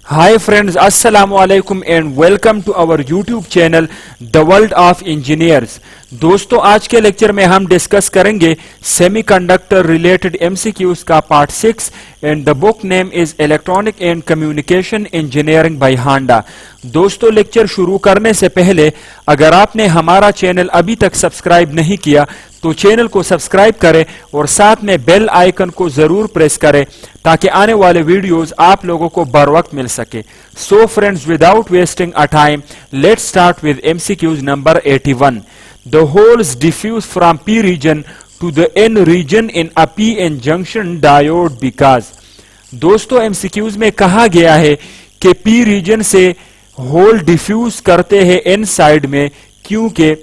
Hi friends, Assalamu alaikum and welcome to our YouTube channel The World of Engineers। दोस्तों आज के lecture में हम डिस्कस करेंगे सेमीकंडक्टर रिलेटेड एमसीक्यूज का part 6 and the book name is electronic and communication engineering by Handa. दोस्तों lecture शुरू करने से पहले अगर आपने हमारा चैनल अभी तक सब्सक्राइब नहीं किया तो चैनल को सब्सक्राइब करें और साथ में बेल आइकन को जरूर प्रेस करें ताकि आने वाले वीडियोस आप लोगों को बर वक्त मिल सके। So friends, without wasting a time, let's start with MCQs number 81। The holes diffuse from P region to the N region in a PN junction diode because। दोस्तों एमसीक्यूज में कहा गया है कि P रीजन से होल डिफ्यूज करते हैं N side में, क्योंकि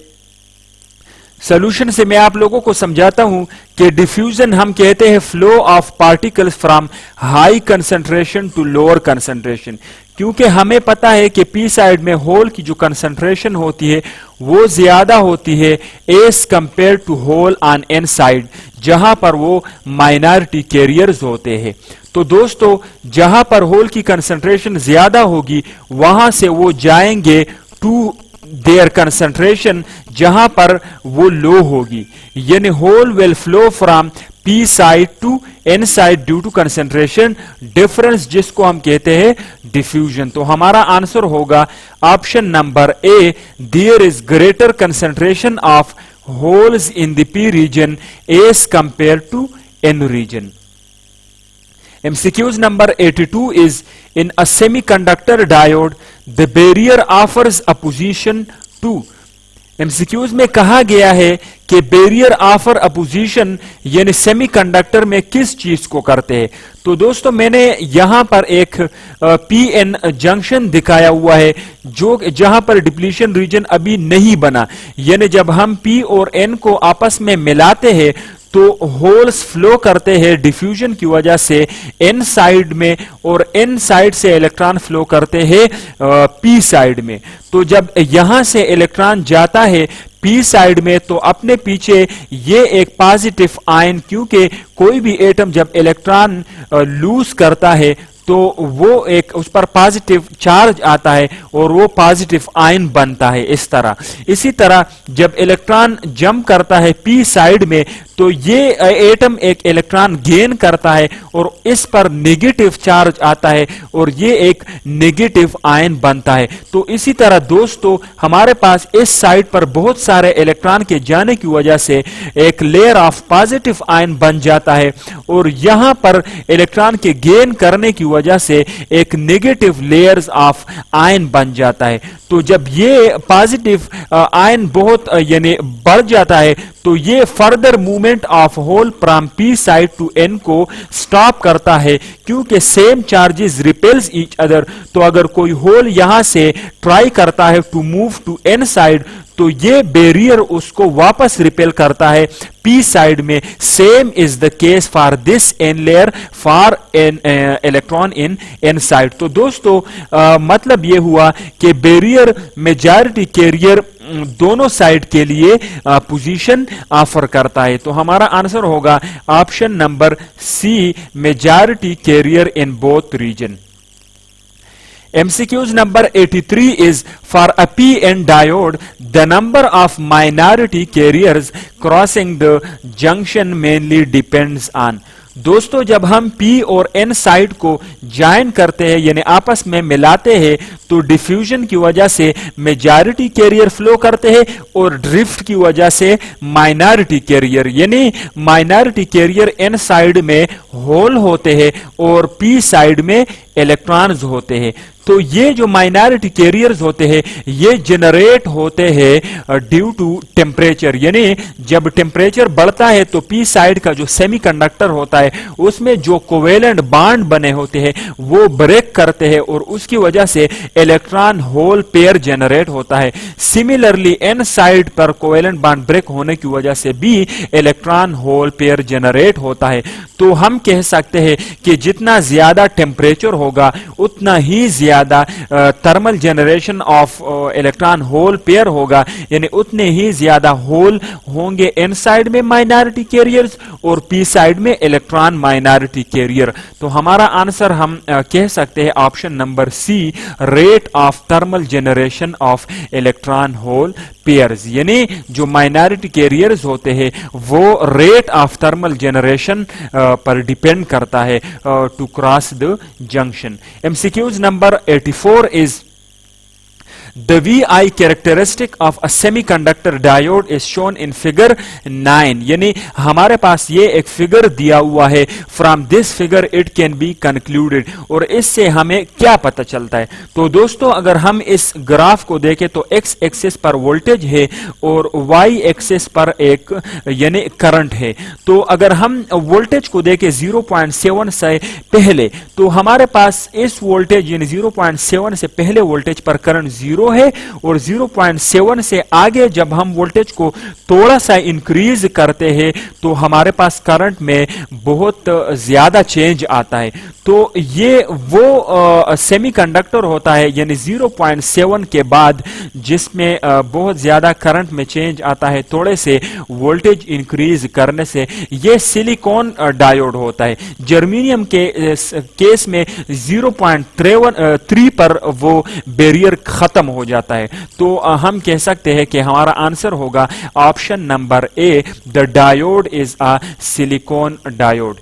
सॉल्यूशन से मैं आप लोगों को समझाता हूं कि डिफ्यूजन हम कहते हैं flow of particles from high concentration to lower concentration, क्योंकि हमें पता है कि पी साइड में होल की जो कंसंट्रेशन होती है वो ज्यादा होती है as compare to hole on N side, जहां पर वो माइनॉरिटी कैरियर्स होते हैं। तो दोस्तों जहां पर होल की कंसंट्रेशन ज्यादा होगी वहां से वो जाएंगे टू देयर कंसंट्रेशन जहां पर वो लो होगी, यानी hole will flow from P side to N side due to concentration difference, जिसको हम कहते हैं डिफ्यूजन। तो हमारा आंसर होगा option number A, there is greater concentration of holes in the P region as compare to N region. MCQs number 82 is in a semiconductor diode the barrier offers a position 2। MCQs में कहा गया है कि barrier offer opposition यानी semiconductor में किस चीज को करते हैं। तो दोस्तों मैंने यहां पर एक पीएन जंक्शन दिखाया हुआ है जो जहां पर डिप्लीशन रीजन अभी नहीं बना, यानी जब हम पी और एन को आपस में मिलाते हैं तो होल्स फ्लो करते हैं डिफ्यूजन की वजह से एन साइड में और एन साइड से इलेक्ट्रॉन फ्लो करते हैं पी साइड में। तो जब यहां से इलेक्ट्रॉन जाता है पी साइड में तो अपने पीछे ये एक पॉजिटिव आयन, क्योंकि कोई भी एटम जब इलेक्ट्रॉन लूज करता है तो वो एक उस पर पॉजिटिव चार्ज आता है और वो पॉजिटिव आयन बनता है इस तरह। इसी तरह जब इलेक्ट्रॉन जंप करता है पी साइड में तो ये एटम एक इलेक्ट्रॉन गेन करता है और इस पर नेगेटिव चार्ज आता है और ये एक नेगेटिव आयन बनता है। तो इसी तरह दोस्तों हमारे पास इस साइड पर बहुत सारे इलेक्ट्रॉन के जाने की वजह से एक लेयर ऑफ पॉजिटिव आयन बन जाता है और यहां पर इलेक्ट्रॉन के गेन करने की वजह से एक नेगेटिव लेयर्स ऑफ आयन बन जाता है। तो जब ये पॉजिटिव आयन बहुत यानी बढ़ जाता है तो ये further movement of hole from P side to N को स्टॉप करता है, क्योंकि same charges repels each other. तो अगर कोई होल यहां से ट्राई करता है to move to N side तो ये बैरियर उसको वापस रिपेल करता है पी साइड में। Same is the case for this N layer for N electron in N side. तो दोस्तों मतलब ये हुआ कि बैरियर मेजॉरिटी कैरियर दोनों साइड के लिए पोजीशन ऑफर करता है। तो हमारा आंसर होगा option number C, majority carrier in both region. MCQs number 83 is for a PN diode, the number of minority carriers crossing the junction mainly depends on। दोस्तों जब हम P और N साइड को ज्वाइन करते हैं यानी आपस में मिलाते हैं तो डिफ्यूजन की वजह से मेजॉरिटी कैरियर फ्लो करते हैं और ड्रिफ्ट की वजह से माइनॉरिटी कैरियर, यानी माइनॉरिटी कैरियर N साइड में होल होते हैं और P साइड में इलेक्ट्रॉन्स होते हैं। तो ये जो माइनॉरिटी कैरियर्स होते हैं ये जनरेट होते हैं ड्यू टू टेम्परेचर, यानी जब टेम्परेचर बढ़ता है तो पी साइड का जो सेमीकंडक्टर होता है उसमें जो कोवेलेंट बॉन्ड बने होते हैं वो ब्रेक करते हैं और उसकी वजह से इलेक्ट्रॉन होल पेयर जनरेट होता है। सिमिलरली एन साइड पर कोवेलेंट बॉन्ड ब्रेक होने की वजह से भी इलेक्ट्रॉन होल पेयर जनरेट होता है। तो हम कह सकते हैं कि जितना ज्यादा टेम्परेचर होगा उतना ही ज्यादा thermal generation of electron hole pair होगा, यानी उतने ही ज्यादा होल होंगे एन साइड में माइनॉरिटी कैरियर्स और पी साइड में इलेक्ट्रॉन माइनॉरिटी कैरियर। तो हमारा आंसर हम कह सकते हैं option number C, rate of thermal generation of electron hole pairs, यानी जो माइनॉरिटी कैरियर्स होते हैं वो रेट ऑफ थर्मल जनरेशन पर डिपेंड करता है to cross the junction. MCQs number 84 is The VI characteristic of a semiconductor diode is shown in figure 9, यानी हमारे पास ये एक फिगर दिया हुआ है। From this figure it can be concluded, और इससे हमें क्या पता चलता है? तो दोस्तों अगर हम इस ग्राफ को देखें तो x एक्सिस पर वोल्टेज है और y एक्सिस पर एक यानी करंट है। तो अगर हम वोल्टेज को देखें 0.7 से पहले, तो हमारे पास इस वोल्टेज यानी 0.7 से पहले वोल्टेज पर करंट 0 है, और 0.7 से आगे जब हम वोल्टेज को थोड़ा सा इंक्रीज करते हैं तो हमारे पास करंट में बहुत ज्यादा चेंज आता है। तो ये वो सेमीकंडक्टर होता है यानी 0.7 के बाद जिसमें बहुत ज्यादा करंट में चेंज आता है थोड़े से वोल्टेज इंक्रीज करने से, ये सिलिकॉन डायोड होता है। जर्मेनियम के केस में 0.3 पर वो बैरियर खत्म हो जाता है। तो हम कह सकते हैं कि हमारा आंसर होगा option number A, the diode is a silicon diode.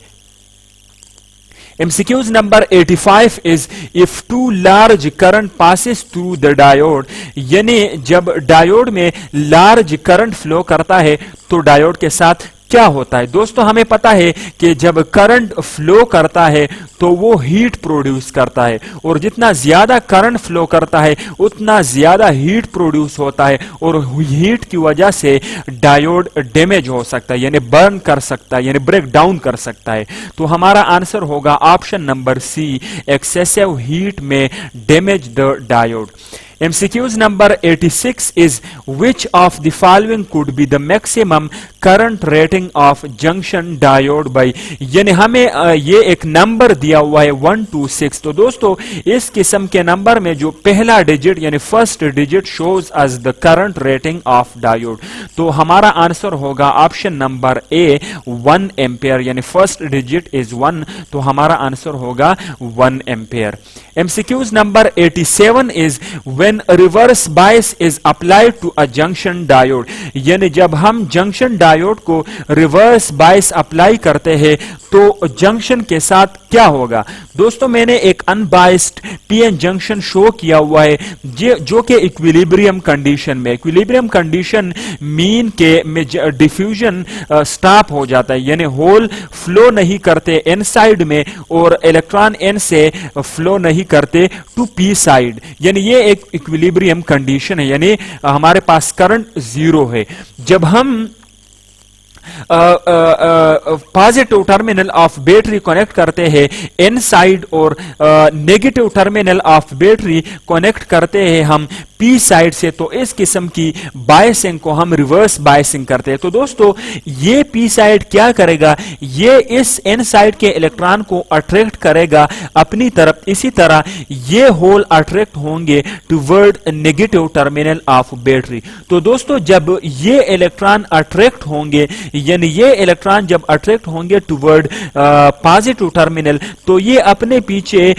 MCQs number 85 is if too large current passes through the diode, यानी जब डायोड में लार्ज करंट फ्लो करता है तो डायोड के साथ क्या होता है? दोस्तों हमें पता है कि जब करंट फ्लो करता है तो वो हीट प्रोड्यूस करता है, और जितना ज्यादा करंट फ्लो करता है उतना ज्यादा हीट प्रोड्यूस होता है, और हीट की वजह से डायोड डैमेज हो सकता है यानी बर्न कर सकता है यानी ब्रेक डाउन कर सकता है। तो हमारा आंसर होगा option number C, excessive heat may damage the diode. MCQs number 86 is which of the following could be the maximum current rating of junction diode by, यानी हमें ये एक नंबर दिया हुआ है 1 to 6। तो दोस्तों इस किस्म के नंबर में जो पहला डिजिट यानी first digit shows as the current rating of diode, तो हमारा आंसर होगा ऑप्शन नंबर ए 1 एम्पियर, यानी फर्स्ट डिजिट इज 1, तो हमारा आंसर होगा 1 ampere. MCQs number 87 is when reverse bias is applied to a junction diode, यानी जब हम जंक्शन डायोड को रिवर्स बायस अप्लाई करते हैं तो जंक्शन के साथ क्या होगा? दोस्तों मैंने एक अनबायस्ड पीएन जंक्शन शो किया हुआ है जो कि इक्विलिब्रियम कंडीशन में, इक्विलिब्रियम कंडीशन मीन के में डिफ्यूजन स्टॉप हो जाता है, यानी होल फ्लो नहीं करते एन साइड में और इलेक्ट्रॉन एन से फ्लो नहीं करते टू पी साइड, यानी ये एक इक्विलिब्रियम कंडीशन है, यानी हमारे पास करंट जीरो है। जब हम positive terminal of battery connect करते हैं एन साइड और negative terminal of battery connect करते हैं हम पी साइड से, तो इस किस्म की बायसिंग को हम रिवर्स बायसिंग करते हैं। तो दोस्तों ये पी साइड क्या करेगा, ये इस एन साइड के इलेक्ट्रॉन को अट्रैक्ट करेगा अपनी तरफ, इसी तरह ये होल अट्रैक्ट होंगे toward negative terminal of battery. तो दोस्तों जब ये इलेक्ट्रॉन अट्रैक्ट होंगे यानी ये इलेक्ट्रॉन जब अट्रैक्ट होंगे टुवर्ड पॉजिटिव टर्मिनल, तो ये अपने पीछे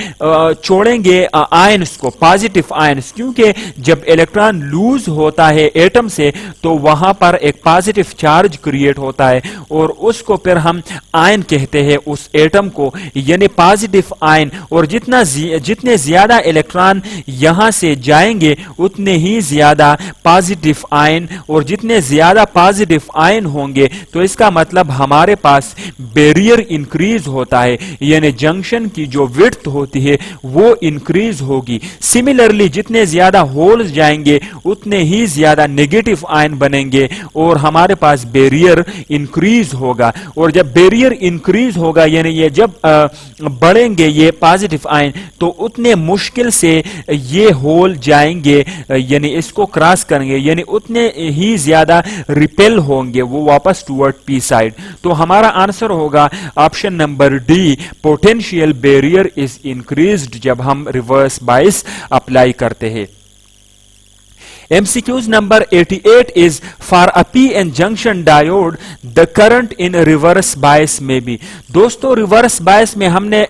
छोड़ेंगे आयंस को, पॉजिटिव आयंस, क्योंकि जब इलेक्ट्रॉन लूज होता है एटम से तो वहां पर एक पॉजिटिव चार्ज क्रिएट होता है और उसको फिर हम आयन कहते हैं उस एटम को, यानी पॉजिटिव आयन। और जितने ज्यादा इलेक्ट्रॉन यहां से जाएंगे उतने ही ज्यादा पॉजिटिव आयन, और जितने ज्यादा पॉजिटिव आयन होंगे तो इसका मतलब हमारे पास बैरियर इंक्रीज होता है, यानी जंक्शन की जो विड्थ होती है वो इंक्रीज होगी। सिमिलरली जितने ज्यादा होल्स जाएंगे उतने ही ज्यादा नेगेटिव आयन बनेंगे और हमारे पास बैरियर इंक्रीज होगा, और जब बैरियर इंक्रीज होगा यानी ये जब बढ़ेंगे ये पॉजिटिव आयन तो उतने मुश्किल से ये होल जाएंगे, यानी इसको क्रॉस करेंगे, यानी उतने ही ज्यादा रिपेल होंगे, वो वापस टूवर्ड पी साइड। तो हमारा आंसर होगा option number D, potential barrier is increased जब हम रिवर्स बायस अप्लाई करते हैं। MCQs number 88 is for a PN junction diode the current in reverse bias may be। दोस्तों रिवर्स बायस में हमने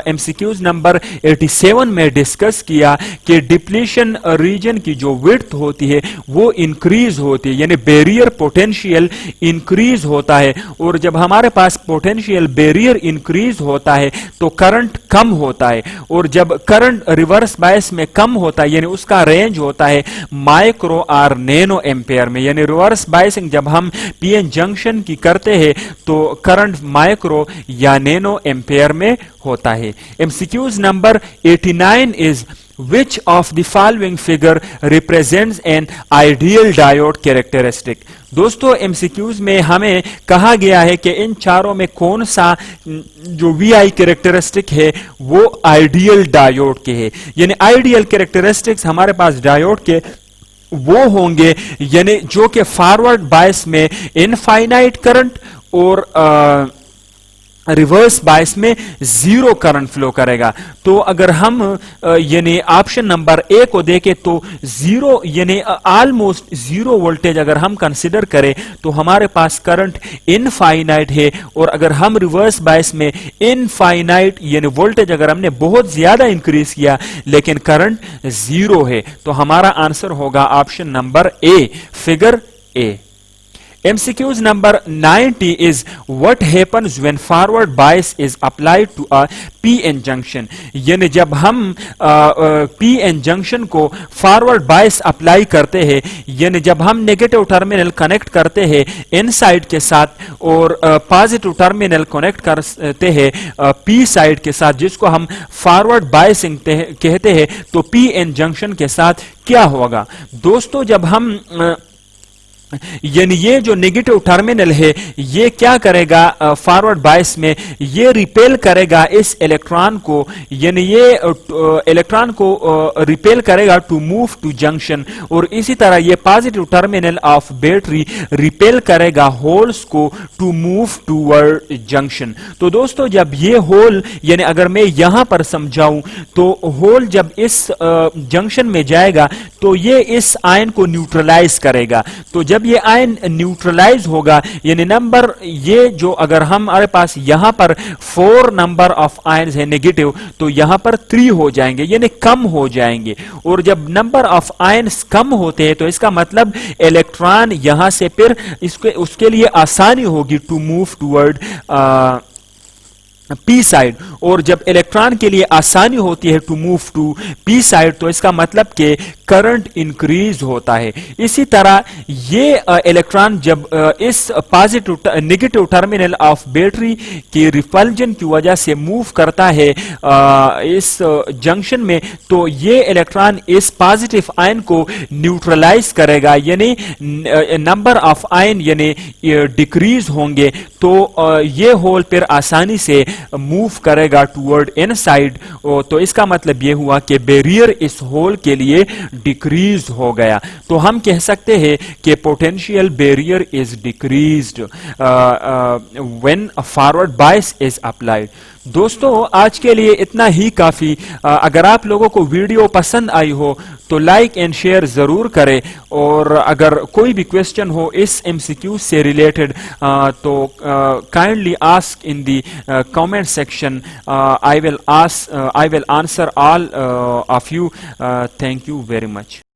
MCQs नंबर 87 में डिस्कस किया कि डिप्लीशन रीजन की जो विड्थ होती है वो इंक्रीज होती है, यानी बैरियर पोटेंशियल इंक्रीज होता है, और जब हमारे पास पोटेंशियल बैरियर इंक्रीज होता है तो करंट कम होता है, और जब करंट रिवर्स बायस में कम होता है यानी उसका रेंज होता है माइक्रो और नैनो एम्पेयर में, यानी रिवर्स बायसिंग जब हम पीएन जंक्शन की करते हैं तो करंट माइक्रो या नैनो एम्पेयर में होता है। MCQs number 89 is which of the following figure represents an ideal diode characteristic। दोस्तों एमसीक्यूज में हमें कहा गया है कि इन चारों में कौन सा जो वीआई कैरेक्टरिस्टिक है वो आइडियल डायोड के है, यानी आइडियल कैरेक्टरिस्टिक्स हमारे पास डायोड के वो होंगे यानी जो कि फॉरवर्ड बायस में इनफाइनाइट करंट और रिवर्स बायस में जीरो करंट फ्लो करेगा। तो अगर हम यानी ऑप्शन नंबर ए को देखें तो जीरो यानी ऑलमोस्ट जीरो वोल्टेज अगर हम कंसिडर करें तो हमारे पास करंट इनफाइनाइट है, और अगर हम रिवर्स बायस में इनफाइनाइट यानी वोल्टेज अगर हमने बहुत ज्यादा इंक्रीज किया लेकिन करंट जीरो है, तो हमारा आंसर होगा option number A, figure A. MCQs number 90 is what happens when forward bias is applied to a PN junction। यानी जब हम PN junction को फॉरवर्ड बायस अप्लाई करते हैं, यानी जब हम नेगेटिव टर्मिनल कनेक्ट करते हैं इन साइड के साथ और पॉजिटिव टर्मिनल कनेक्ट करते हैं P साइड के साथ, जिसको हम फॉरवर्ड बायसिंग कहते हैं, तो PN जंक्शन के साथ क्या होगा दोस्तों, जब हम यानी ये जो नेगेटिव टर्मिनल है ये क्या करेगा फॉरवर्ड बायस में, ये रिपेल करेगा इस इलेक्ट्रॉन को, यानी ये इलेक्ट्रॉन को रिपेल करेगा टू मूव टू जंक्शन, और इसी तरह ये positive terminal of battery repel करेगा होल्स को टू मूव टूवर्ड जंक्शन। तो दोस्तों जब ये होल यानी अगर मैं यहां पर समझाऊं तो होल जब इस जंक्शन में जाएगा तो ये इस आयन को न्यूट्रलाइज करेगा, तो जब ये आयन न्यूट्रलाइज होगा यानी नंबर ये जो अगर हमारे पास यहां पर 4 नंबर ऑफ आयन्स है नेगेटिव तो यहां पर 3 हो जाएंगे यानी कम हो जाएंगे, और जब नंबर ऑफ आयन्स कम होते हैं तो इसका मतलब इलेक्ट्रॉन यहां से फिर उसके लिए आसानी होगी to move toward P side, और जब इलेक्ट्रॉन के लिए आसानी होती है to move to P side तो इसका मतलब कि करंट इंक्रीज होता है। इसी तरह ये इलेक्ट्रॉन जब इस positive negative terminal of battery की रिपल्जन की वजह से मूव करता है इस जंक्शन में, तो ये इलेक्ट्रॉन इस पॉजिटिव आयन को न्यूट्रलाइज करेगा यानी नंबर ऑफ आयन यानी डिक्रीज होंगे, तो ये होल फिर आसानी से मूव करेगा टूवर्ड इनसाइड, तो इसका मतलब यह हुआ कि बैरियर इस होल के लिए डिक्रीज हो गया। तो हम कह सकते हैं कि potential barrier is decreased when a forward bias is applied. दोस्तों आज के लिए इतना ही काफी। अगर आप लोगों को वीडियो पसंद आई हो तो लाइक एंड शेयर जरूर करें, और अगर कोई भी क्वेश्चन हो इस एमसीक्यू से रिलेटेड तो kindly ask in the comment section. I will answer all of you. Thank you very much.